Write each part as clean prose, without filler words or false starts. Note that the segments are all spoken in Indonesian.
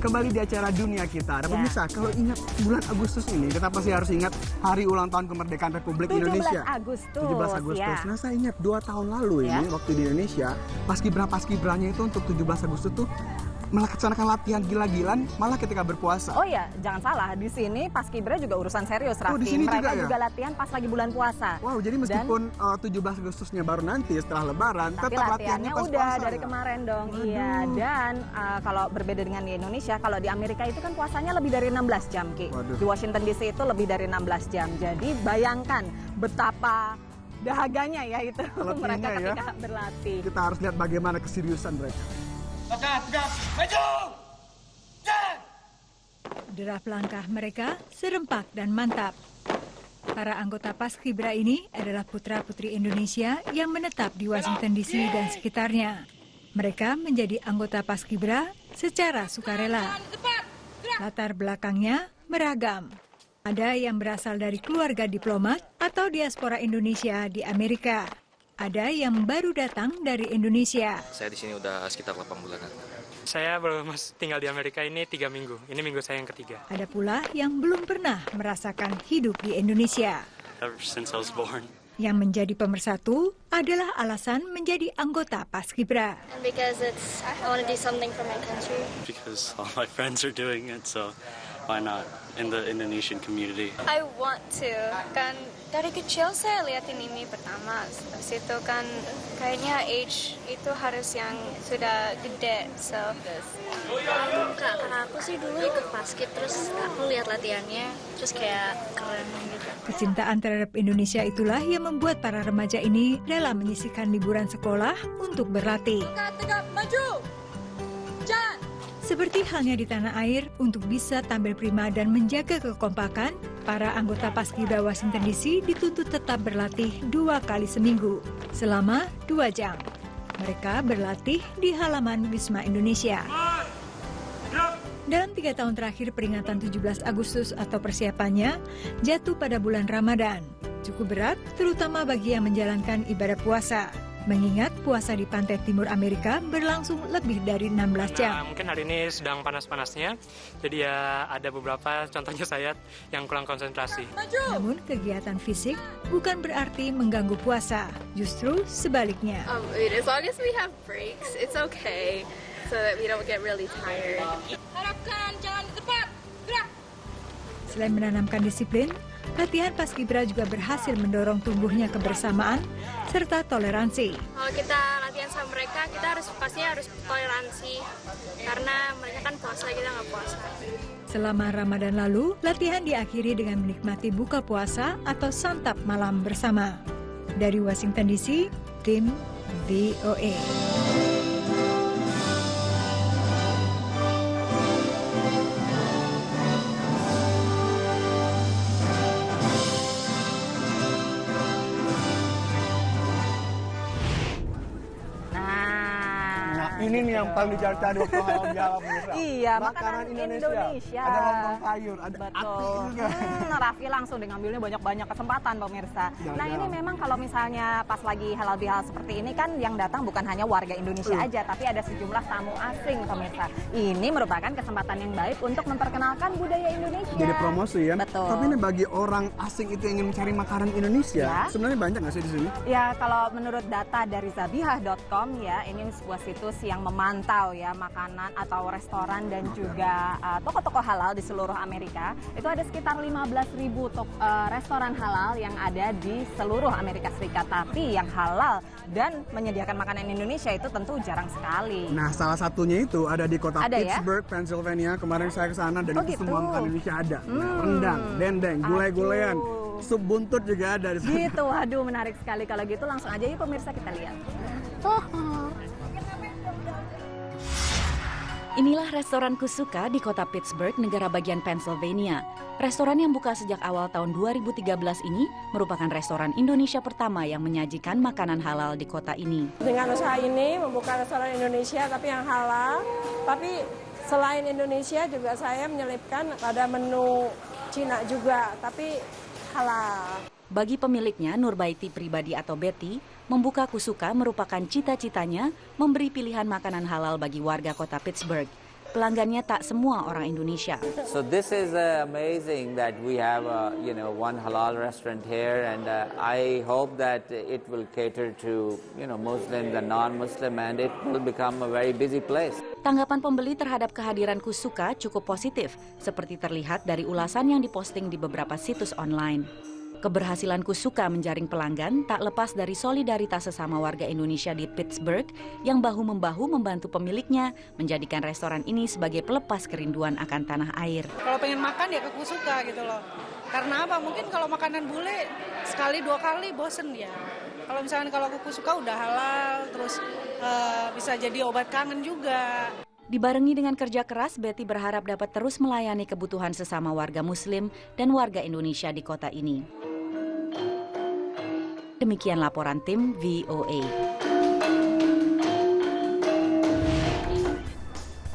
kembali di acara dunia kita. Nah, pemirsa, kalau ingat bulan Agustus ini, kita pasti harus ingat hari ulang tahun kemerdekaan Republik Indonesia. 17 Agustus. Ya. Nah, saya ingat 2 tahun lalu ini, waktu di Indonesia, paskibranya itu untuk 17 Agustus tuh melaksanakan latihan gila-gilaan malah ketika berpuasa. Oh ya, jangan salah. Di sini Paskibra juga urusan serius, Raffi. Di sini mereka juga latihan pas lagi bulan puasa. Wow, jadi meskipun 17 Agustusnya baru nanti setelah Lebaran, tapi tetap latihannya pas udah puasa, dari kemarin dong. Iya, dan kalau berbeda dengan di Indonesia, kalau di Amerika itu kan puasanya lebih dari 16 jam, Ki. Di Washington DC itu lebih dari 16 jam. Jadi bayangkan betapa dahaganya ya itu mereka ketika berlatih. Kita harus lihat bagaimana keseriusan mereka. Tegak, maju! Derap langkah mereka serempak dan mantap. Para anggota Paskibra ini adalah putra-putri Indonesia yang menetap di Washington DC dan sekitarnya. Mereka menjadi anggota Paskibra secara sukarela. Latar belakangnya beragam. Ada yang berasal dari keluarga diplomat atau diaspora Indonesia di Amerika. Ada yang baru datang dari Indonesia. Saya di sini udah sekitar 8 bulanan. Saya baru tinggal di Amerika ini 3 minggu. Ini minggu saya yang ketiga. Ada pula yang belum pernah merasakan hidup di Indonesia. Ever since I was born. Yang menjadi pemersatu adalah alasan menjadi anggota Paskibra. Because I want to do something for my country. Because all my friends are doing it, so why not in the Indonesian community? I want to. Kan dari kecil saya liatin ini pertama. Habis itu kan kayaknya age itu harus yang sudah gede. So karena aku sih dulu ikut basket, terus aku lihat latihannya, terus kayak keren gitu. Kecintaan terhadap Indonesia itulah yang membuat para remaja ini rela menyisihkan liburan sekolah untuk berlatih. Tegak, maju! Jangan! Seperti halnya di tanah air, untuk bisa tampil prima dan menjaga kekompakan, para anggota Paskibra Washington DC dituntut tetap berlatih 2 kali seminggu, selama 2 jam. Mereka berlatih di halaman Wisma Indonesia. Dalam 3 tahun terakhir, peringatan 17 Agustus atau persiapannya jatuh pada bulan Ramadan. Cukup berat, terutama bagi yang menjalankan ibadah puasa. Mengingat puasa di pantai timur Amerika berlangsung lebih dari 16 jam. Nah, mungkin hari ini sedang panas-panasnya, jadi ya ada beberapa, contohnya saya yang kurang konsentrasi. Namun kegiatan fisik bukan berarti mengganggu puasa, justru sebaliknya. As long as we have breaks, it's okay, so that we don't get really tired. Harapkan jalan tepat, gerak! Selain menanamkan disiplin, latihan Paskibra juga berhasil mendorong tumbuhnya kebersamaan serta toleransi. Kalau kita latihan sama mereka, kita pastinya harus toleransi, karena mereka kan puasa, kita nggak puasa. Selama Ramadan lalu, latihan diakhiri dengan menikmati buka puasa atau santap malam bersama. Dari Washington DC, tim VOA. Ini nih yang paling dicari-cari waktu halal bihalal pemirsa. Iya, makanan Indonesia. Ada lontong sayur, ada ati juga. Raffi langsung ngambilnya banyak-banyak kesempatan pemirsa. Nah ini memang kalau misalnya pas lagi halal bihalal seperti ini kan yang datang bukan hanya warga Indonesia aja, tapi ada sejumlah tamu asing pemirsa. Ini merupakan kesempatan yang baik untuk memperkenalkan budaya Indonesia. Jadi promosi ya. Betul. Tapi ini bagi orang asing itu yang ingin mencari makanan Indonesia, sebenarnya banyak nggak sih di sini? Ya kalau menurut data dari zabihah.com ya, ini sebuah situs yang memantau ya makanan atau restoran dan juga toko-toko halal di seluruh Amerika. Itu ada sekitar 15.000 restoran halal yang ada di seluruh Amerika Serikat. Tapi yang halal dan menyediakan makanan Indonesia itu tentu jarang sekali. Nah, salah satunya itu ada di kota Pittsburgh, ya? Pennsylvania. Kemarin saya ke sana dan itu gitu. semua makanan Indonesia ada. Nah, rendang, dendeng, gulai-gulayan, sup buntut juga ada di sana. Gitu, waduh menarik sekali. Kalau gitu langsung aja yuk pemirsa kita lihat. Inilah restoran Kusuka di kota Pittsburgh, negara bagian Pennsylvania. Restoran yang buka sejak awal tahun 2013 ini merupakan restoran Indonesia pertama yang menyajikan makanan halal di kota ini. Dengan usaha ini membuka restoran Indonesia tapi yang halal, tapi selain Indonesia juga saya menyelipkan ada menu Cina juga, tapi halal. Bagi pemiliknya, Nurbaiti pribadi atau Betty, membuka Kusuka merupakan cita-citanya memberi pilihan makanan halal bagi warga kota Pittsburgh. pelanggannya tak semua orang Indonesia. So this is amazing that we have one halal restaurant here, and I hope that it will cater to Muslims and non-Muslim, and it will become a very busy place. Tanggapan pembeli terhadap kehadiran Kusuka cukup positif, seperti terlihat dari ulasan yang diposting di beberapa situs online. Keberhasilan Kusuka menjaring pelanggan tak lepas dari solidaritas sesama warga Indonesia di Pittsburgh yang bahu-membahu membantu pemiliknya menjadikan restoran ini sebagai pelepas kerinduan akan tanah air. Kalau pengen makan ya ke Kusuka gitu loh. Karena apa? Mungkin kalau makanan bule sekali 2 kali bosen ya. Kalau misalkan kalau ke Kusuka udah halal, terus bisa jadi obat kangen juga. Dibarengi dengan kerja keras, Betty berharap dapat terus melayani kebutuhan sesama warga Muslim dan warga Indonesia di kota ini. Demikian laporan tim VOA.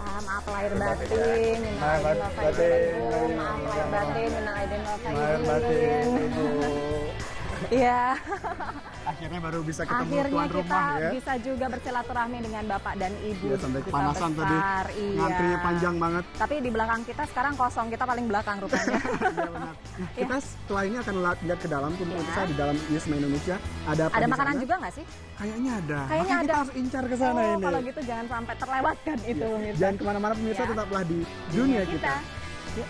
Maaf lahir batin, maaf lahir batin, Iya. Akhirnya baru bisa ketemu Akhirnya tuan rumah ya. kita bisa juga bersilaturahmi dengan bapak dan ibu. Ya, sampai kepanasan tadi. Iya. Ngantrinya panjang banget. Tapi di belakang kita sekarang kosong, kita paling belakang rupanya. Iya benar. Nah, kita setelah ini akan lihat ke dalam, pemirsa di dalam Yusma Indonesia ada apa? Ada di makanan sana? juga nggak sih? Kayaknya ada. Kayaknya Makanya ada. kita harus incar ke sana ini. Kalau gitu jangan sampai terlewatkan itu. Jangan kemana-mana pemirsa, Ya. tetaplah di dunia kita. Yuk.